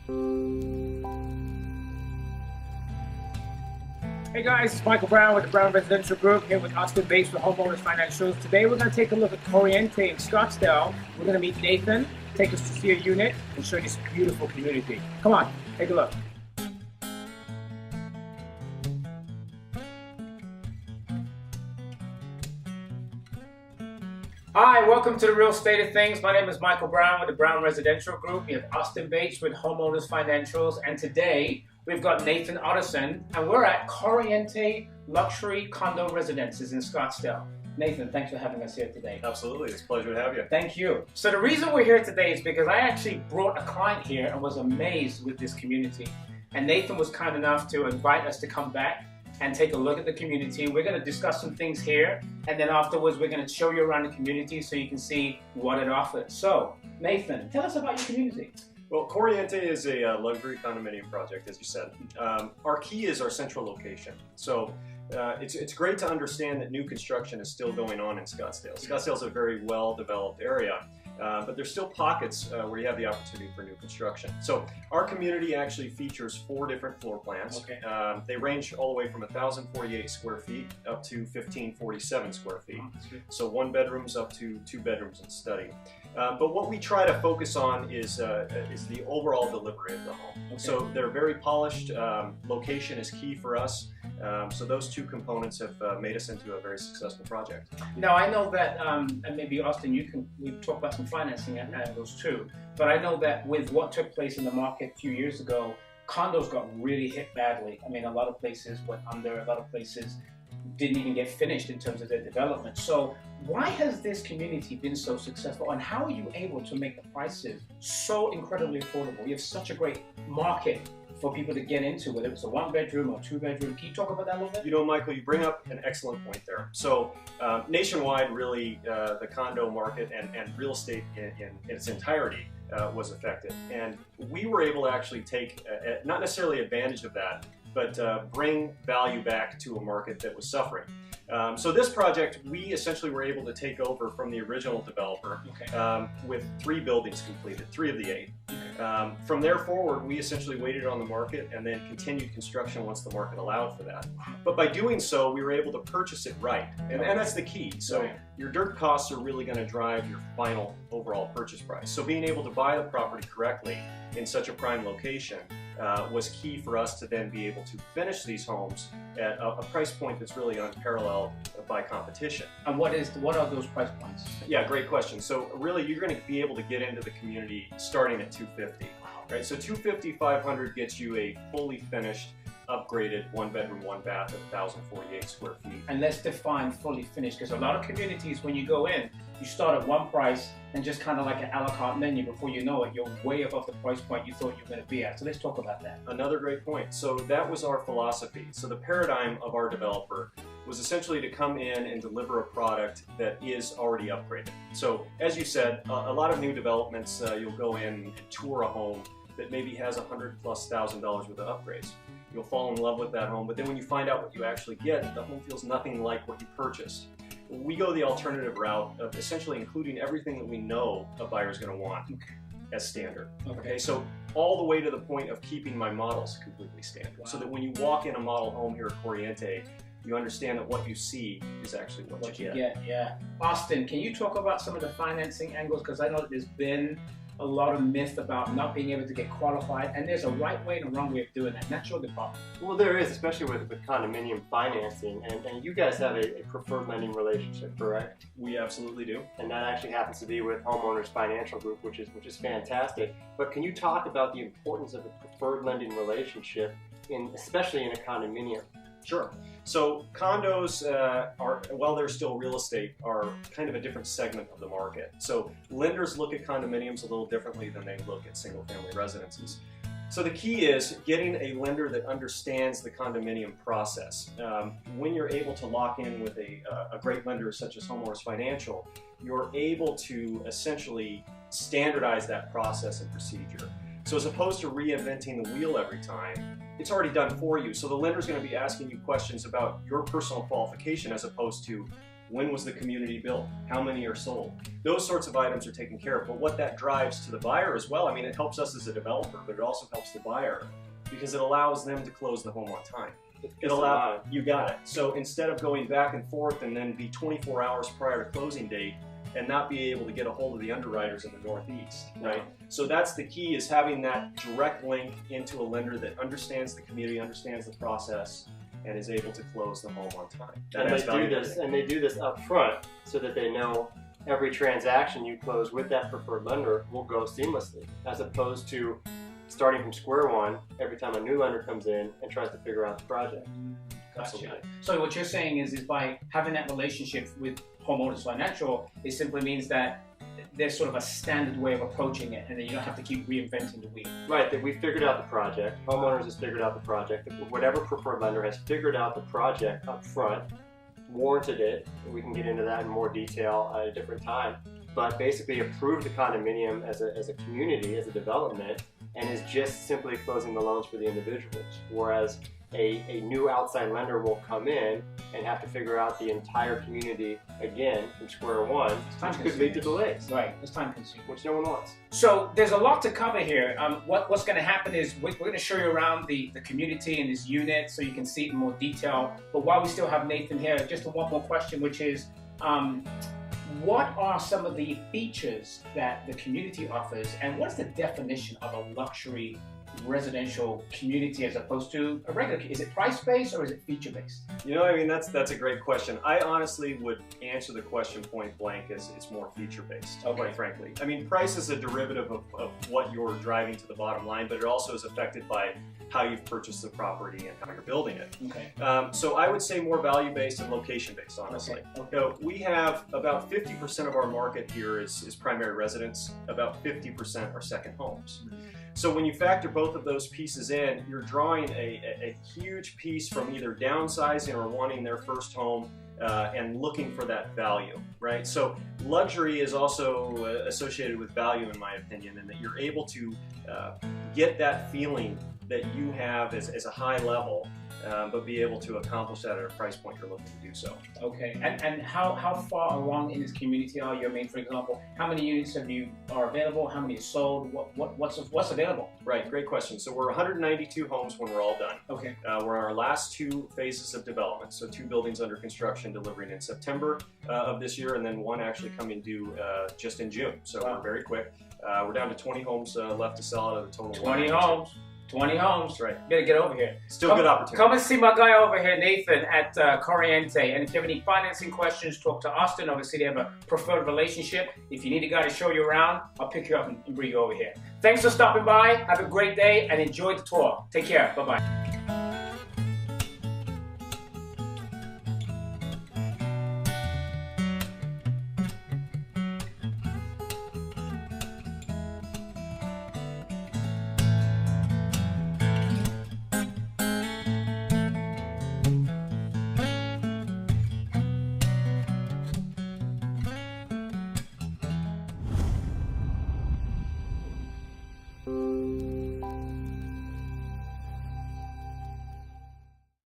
Hey guys, it's Michael Brown with the Brown Residential Group here with Austin Bates with Homeowners Financials. Today we're going to take a look at Corriente in Scottsdale. We're going to meet Nathan, take us to see a unit, and show you this beautiful community. Come on, take a look. Hi, welcome to the Real Estate of Things. My name is Michael Brown with the Brown Residential Group. We have Austin Bates with Homeowners Financials, and today we've got Nathan Otterson, and we're at Corriente Luxury Condo Residences in Scottsdale. Nathan, thanks for having us here today. Absolutely, it's a pleasure to have you. Thank you. So the reason we're here today is because I actually brought a client here and was amazed with this community. And Nathan was kind enough to invite us to come back and take a look at the community. We're going to discuss some things here, and then afterwards we're going to show you around the community so you can see what it offers. So, Nathan, tell us about your community. Well, Corriente is a luxury condominium project, as you said. Our key is our central location. So it's great to understand that new construction is still going on in Scottsdale. Scottsdale is a very well-developed area. But there's still pockets where you have the opportunity for new construction. So our community actually features 4 different floor plans. Okay. They range all the way from 1,048 square feet up to 1,547 square feet. So 1 bedrooms up to 2 bedrooms and study. But what we try to focus on is the overall delivery of the home. Okay. So they're very polished. Location is key for us. So those 2 components have made us into a very successful project. Now I know that, and maybe Austin, we talk about some financing angles too, but I know that with what took place in the market a few years ago, condos got really hit badly. I mean, a lot of places went under, a lot of places didn't even get finished in terms of their development. So why has this community been so successful, and how are you able to make the prices so incredibly affordable? You have such a great market for people to get into, whether it's a 1-bedroom or 2-bedroom. Can you talk about that a little bit? You know, Michael, you bring up an excellent point there. So nationwide, really, the condo market and real estate in its entirety was affected. And we were able to actually take, not necessarily advantage of that, but bring value back to a market that was suffering. So this project, we essentially were able to take over from the original developer. Okay. With 3 buildings completed, 3 of the 8. Okay. From there forward, we essentially waited on the market and then continued construction once the market allowed for that. But by doing so, we were able to purchase it right, and that's the key. So your dirt costs are really going to drive your final overall purchase price. So being able to buy the property correctly in such a prime location was key for us to then be able to finish these homes at a price point that's really unparalleled by competition. And what are those price points? Yeah, great question. So really, you're going to be able to get into the community starting at $250. Right? So $250, $500 gets you a fully finished, upgraded 1-bedroom, 1-bath at 1,048 square feet. And let's define fully finished, because a lot of communities, when you go in, you start at one price and just kind of like an a la carte menu. Before you know it, you're way above the price point you thought you were going to be at. So let's talk about that. Another great point. So that was our philosophy. So the paradigm of our developer was essentially to come in and deliver a product that is already upgraded. So as you said, a lot of new developments, you'll go in and tour a home that maybe has $100,000+ worth of upgrades. You'll fall in love with that home, but then when you find out what you actually get, the home feels nothing like what you purchased. We go the alternative route of essentially including everything that we know a buyer is going to want as standard. Okay, so all the way to the point of keeping my models completely standard, so that when you walk in a model home here at Corriente, you understand that what you see is actually what you get. Yeah. Austin, can you talk about some of the financing angles? Because I know that there's been a lot of myth about not being able to get qualified, and there's a right way and a wrong way of doing that. That's your department. Well, there is, especially with condominium financing, and you guys have a preferred lending relationship, correct? We absolutely do. And that actually happens to be with Homeowners Financial Group, which is fantastic. But can you talk about the importance of a preferred lending relationship, especially in a condominium? Sure. So condos while they're still real estate, are kind of a different segment of the market. So lenders look at condominiums a little differently than they look at single-family residences. So the key is getting a lender that understands the condominium process. When you're able to lock in with a great lender such as Homeowners Financial, you're able to essentially standardize that process and procedure. So as opposed to reinventing the wheel every time, it's already done for you. So the lender's going to be asking you questions about your personal qualification as opposed to When was the community built? How many are sold? Those sorts of items are taken care of. But what that drives to the buyer as well, I mean, it helps us as a developer, but it also helps the buyer because it allows them to close the home on time. It allows, you got it. So instead of going back and forth and then be 24 hours prior to closing date and not be able to get a hold of the underwriters in the Northeast, right? So that's the key, is having that direct link into a lender that understands the community, understands the process, and is able to close the home on time. And they do this up front so that they know every transaction you close with that preferred lender will go seamlessly, as opposed to starting from square one every time a new lender comes in and tries to figure out the project. Gotcha. So what you're saying is by having that relationship with Homeowners Financial, it simply means that there's sort of a standard way of approaching it, and then you don't have to keep reinventing the wheel. Right, that we figured out the project, homeowners has figured out the project, whatever preferred lender has figured out the project up front, warranted it, and we can get into that in more detail at a different time, but basically approved the condominium as a community, as a development, and is just simply closing the loans for the individuals. Whereas a new outside lender will come in and have to figure out the entire community again from square one, which could lead to delays. Right, it's time consuming. Which no one wants. So there's a lot to cover here. What's going to happen is we're going to show you around the community and this unit so you can see it in more detail. But while we still have Nathan here, just one more question, which is, what are some of the features that the community offers, and what's the definition of a luxury residential community as opposed to a regular? Is it price-based or is it feature-based? You know, I mean, that's a great question. I honestly would answer the question point blank as it's more feature-based, quite frankly. I mean, price is a derivative of what you're driving to the bottom line, but it also is affected by how you've purchased the property and how you're building it. Okay. So I would say more value-based and location-based, honestly. Okay. So we have about 50% of our market here is primary residence, about 50% are second homes. So when you factor both of those pieces in, you're drawing a huge piece from either downsizing or wanting their first home and looking for that value, right? So luxury is also associated with value, in my opinion, and that you're able to get that feeling that you have as a high level, but be able to accomplish that at a price point you're looking to do so. Okay, and how far along in this community are you? I mean, for example, how many units are available? How many are sold? What's available? Right, great question. So we're 192 homes when we're all done. Okay. We're in our last 2 phases of development, so 2 buildings under construction delivering in September of this year, and then 1 actually coming due just in June. So we're very quick. We're down to 20 homes left to sell out of the total. 20 homes. 20 homes. That's right. You gotta get over here. Still good opportunity. Come and see my guy over here, Nathan, at Corriente. And if you have any financing questions, talk to Austin. Obviously, they have a preferred relationship. If you need a guy to show you around, I'll pick you up and bring you over here. Thanks for stopping by. Have a great day and enjoy the tour. Take care. Bye-bye.